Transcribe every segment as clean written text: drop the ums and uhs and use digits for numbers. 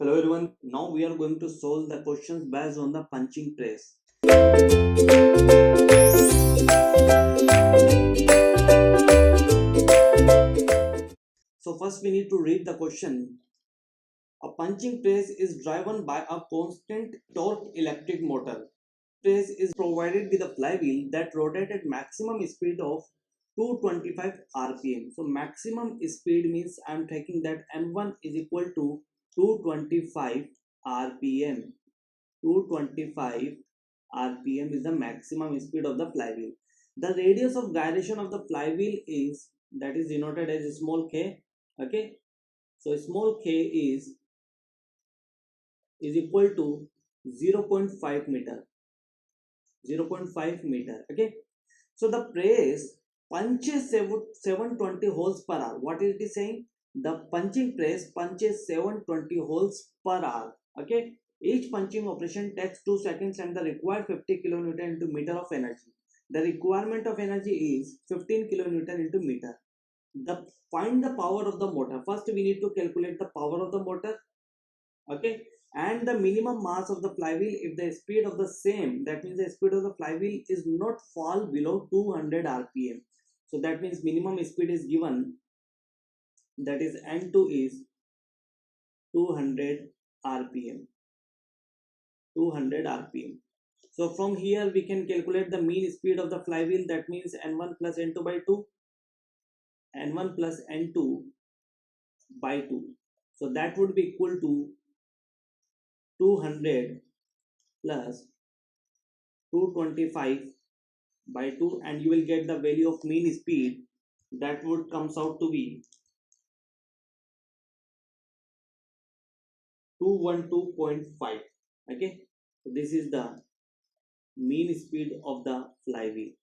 Hello everyone, now we are going to solve the questions based on the punching press. So first we need to read the question. A punching press is driven by a constant torque electric motor. Press is provided with a flywheel that rotates at maximum speed of 225 rpm. So maximum speed means I am taking that m1 is equal to 225 rpm. 225 rpm is the maximum speed of the flywheel. The radius of gyration of the flywheel is that is denoted as small k. Okay, so small k is equal to 0.5 meter. 0.5 meter. Okay, so the press punches 720 holes per hour. What is it saying? The punching press punches 720 holes per hour. Okay, each punching operation takes 2 seconds and the required 50 kilonewton into meter of energy. The requirement of energy is 15 kilonewton into meter. Find the power of the motor. First we need to calculate the power of the motor. Okay, and the minimum mass of the flywheel if the speed of the same, that means the speed of the flywheel is not fall below 200 rpm. So that means minimum speed is given, that is n2 is 200 rpm. 200 rpm. So from here we can calculate the mean speed of the flywheel, that means n1 plus n2 by 2, n1 plus n2 by 2. So that would be equal to 200 plus 225 by 2, and you will get the value of mean speed. That would comes out to be 212.5. Okay, so this is the mean speed of the flywheel.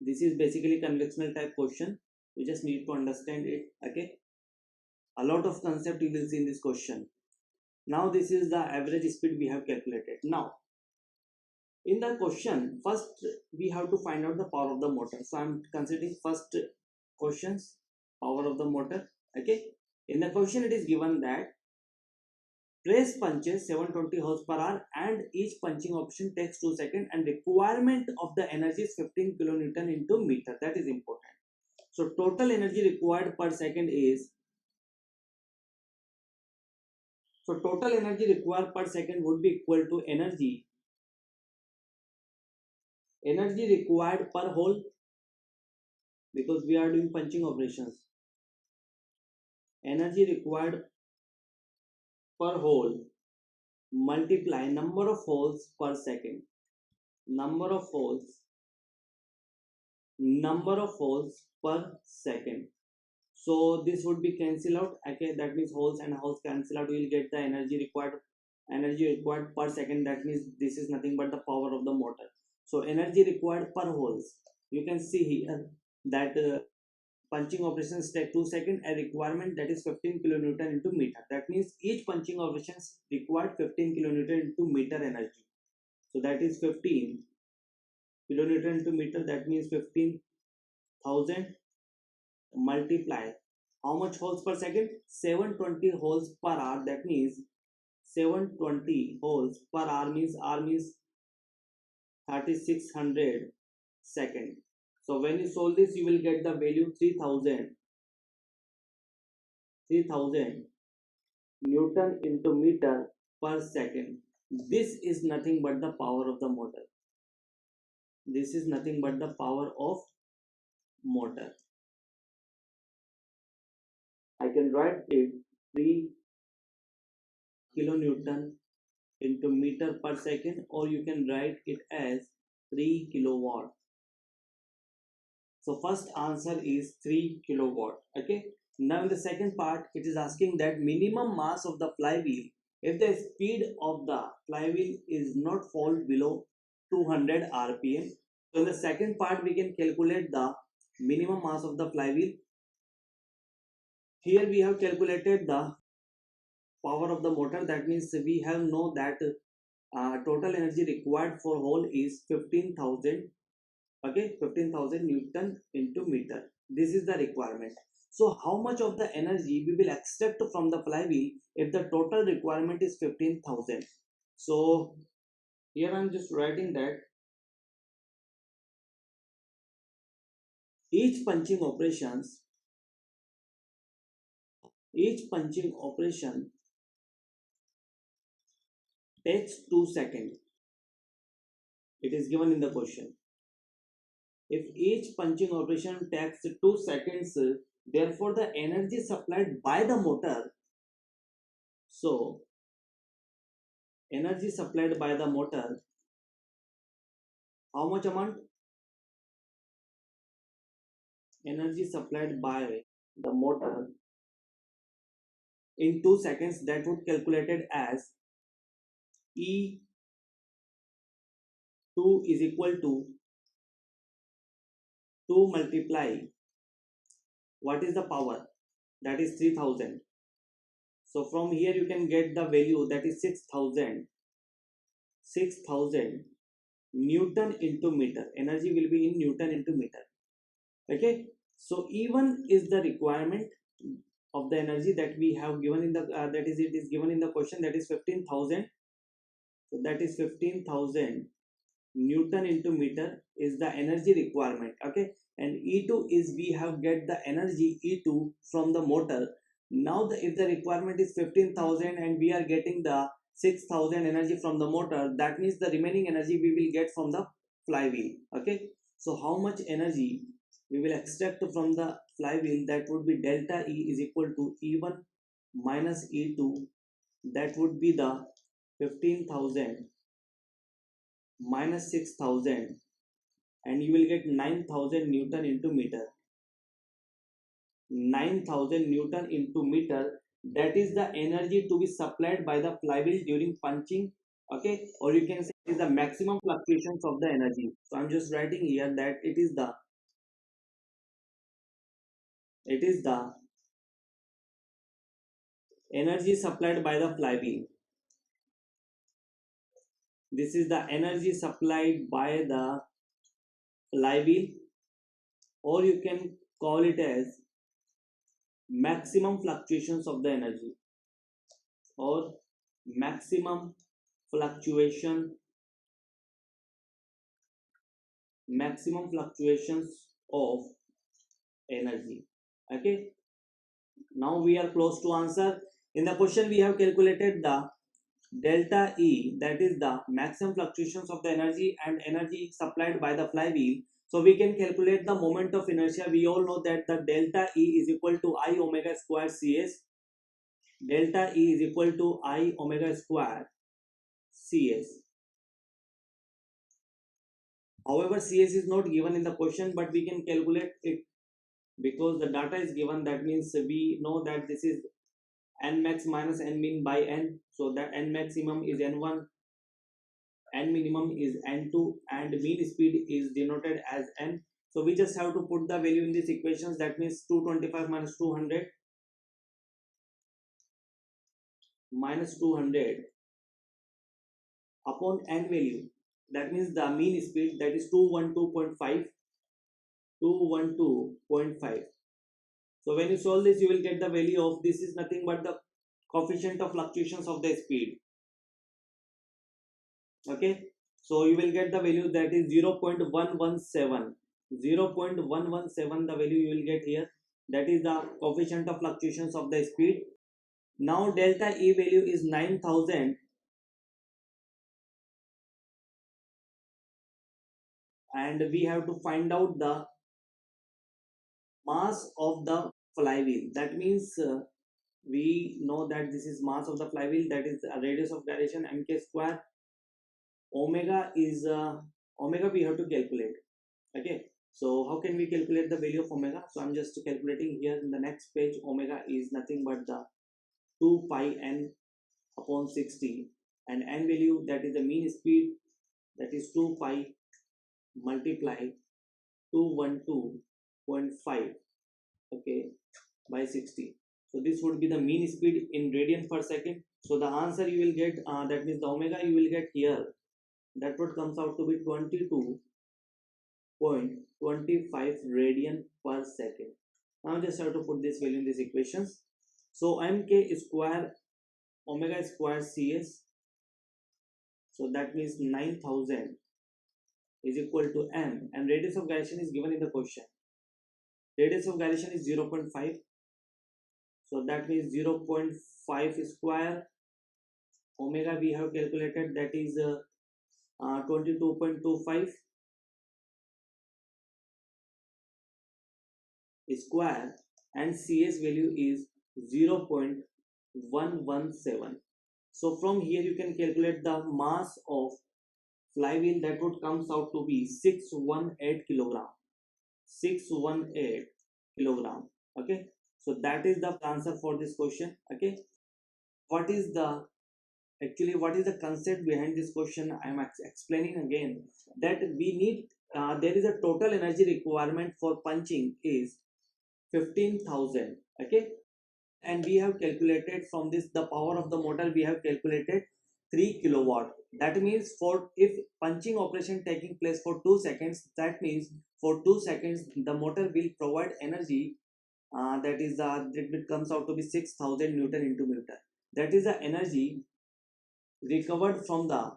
This is basically conventional type question. You just need to understand it. Okay, a lot of concept you will see in this question. Now this is the average speed we have calculated. Now in the question, first we have to find out the power of the motor. So I'm considering first questions, power of the motor. Okay, in the question it is given that press punches 720 horse per hour and each punching option takes 2 seconds and requirement of the energy is 15 kilonewton into meter. That is important. So total energy required per second is, so total energy required per second would be equal to energy required per hole, because we are doing punching operations. Energy required per hole multiply number of holes per second. Number of holes per second. So this would be cancel out. Okay, that means holes and holes cancel out. We will get the energy required per second. That means this is nothing but the power of the motor. So energy required per holes, you can see here that punching operations take 2 seconds, a requirement that is 15 kilonewton into meter. That means each punching operations required 15 kilonewton into meter energy. So that is 15 kilonewton into meter. That means 15,000 multiply how much holes per second? 720 holes per hour. That means 720 holes per hour means 3600 second. So when you solve this, you will get the value 3000 Newton into meter per second. This is nothing but the power of the motor. This is nothing but the power of motor. I can write it 3 kilonewton into meter per second, or you can write it as 3 kilowatt. So first answer is 3 kilowatt. Okay, now in the second part it is asking that minimum mass of the flywheel if the speed of the flywheel is not fall below 200 rpm. So in the second part we can calculate the minimum mass of the flywheel. Here we have calculated the power of the motor. That means we have know that total energy required for hole is 15,000. Okay, 15,000 Newton into meter. This is the requirement. So how much of the energy we will extract from the flywheel if the total requirement is 15,000? So here I'm just writing that each punching operations, each punching operation takes 2 seconds. It is given in the question. If each punching operation takes 2 seconds, therefore the energy supplied by the motor, so energy supplied by the motor, how much amount? Energy supplied by the motor in 2 seconds, that would calculated as E2 is equal to 2 multiply, what is the power? That is 3000. So from here you can get the value, that is 6000 Newton into meter. Energy will be in Newton into meter. Okay, so even is the requirement of the energy that we have given in the that is, it is given in the question, that is 15,000. So that is 15,000 Newton into meter is the energy requirement. Okay, and E2 is, we have get the energy E2 from the motor. Now if the requirement is 15,000 and we are getting the 6,000 energy from the motor, that means the remaining energy we will get from the flywheel. Okay, so how much energy we will extract from the flywheel? That would be delta E is equal to E1 minus E2. That would be the 15,000 minus 6,000, and you will get 9,000 Newton into meter. 9,000 Newton into meter, that is the energy to be supplied by the flywheel during punching. Okay, or you can say it is the maximum fluctuations of the energy. So I'm just writing here that it is the energy supplied by the flywheel. This is the energy supplied by the flywheel, or you can call it as maximum fluctuations of the energy, or maximum fluctuation maximum fluctuations of energy. Okay, now we are close to answer. In the question we have calculated the delta E, that is the maximum fluctuations of the energy and energy supplied by the flywheel. So we can calculate the moment of inertia. We all know that the delta E is equal to I omega square Cs. Delta E is equal to I omega square Cs. However, Cs is not given in the question, but we can calculate it because the data is given. That means we know that this is n max minus n min by n. So that n maximum is n1, n minimum is n2, and mean speed is denoted as n. So we just have to put the value in these equations. That means 225 minus 200 upon n value. That means the mean speed, that is 212.5. 212.5. So when you solve this, you will get the value of, this is nothing but the coefficient of fluctuations of the speed. Okay, so you will get the value, that is 0.117. 0.117 the value you will get here. That is the coefficient of fluctuations of the speed. Now delta E value is 9,000, and we have to find out the mass of the flywheel. That means we know that this is mass of the flywheel, that is a radius of gyration mk square. Omega is omega we have to calculate. Okay, so how can we calculate the value of omega? So I'm just calculating here in the next page. Omega is nothing but the 2 pi n upon 60, and n value, that is the mean speed, that is 2 pi multiply 212.5, okay, by 60. So this would be the mean speed in radian per second. So the answer you will get, that means the omega you will get here, that would comes out to be 22.25 radian per second. Now just have to put this value in these equations. So mk square omega square cs, so that means 9000 is equal to m, and radius of gyration is given in the question. Radius of gyration is 0.5, so that means 0.5 square omega we have calculated, that is 22.25 square, and cs value is 0.117. so from here you can calculate the mass of flywheel, that would comes out to be 618 kilogram. 618 kilogram. Okay, so that is the answer for this question. Okay, what is the actually what is the concept behind this question? I am explaining again that we need there is a total energy requirement for punching is 15,000. Okay, and we have calculated from this the power of the motor, we have calculated 3 kilowatt. That means for if punching operation taking place for 2 seconds, that means for 2 seconds the motor will provide energy, that is it comes out to be 6,000 newton into meter. That is the energy recovered from the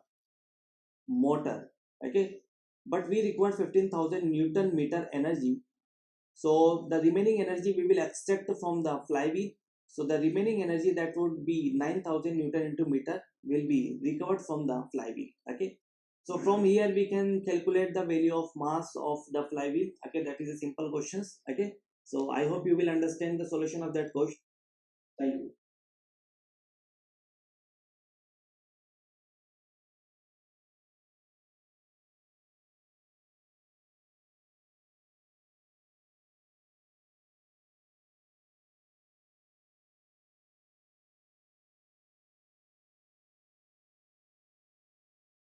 motor. Okay, but we require 15,000 newton meter energy, so the remaining energy we will extract from the flywheel. So the remaining energy, that would be 9,000 newton into meter, will be recovered from the flywheel. Okay, so from here we can calculate the value of mass of the flywheel. Okay, that is a simple questions. Okay, so I hope you will understand the solution of that question. Thank you.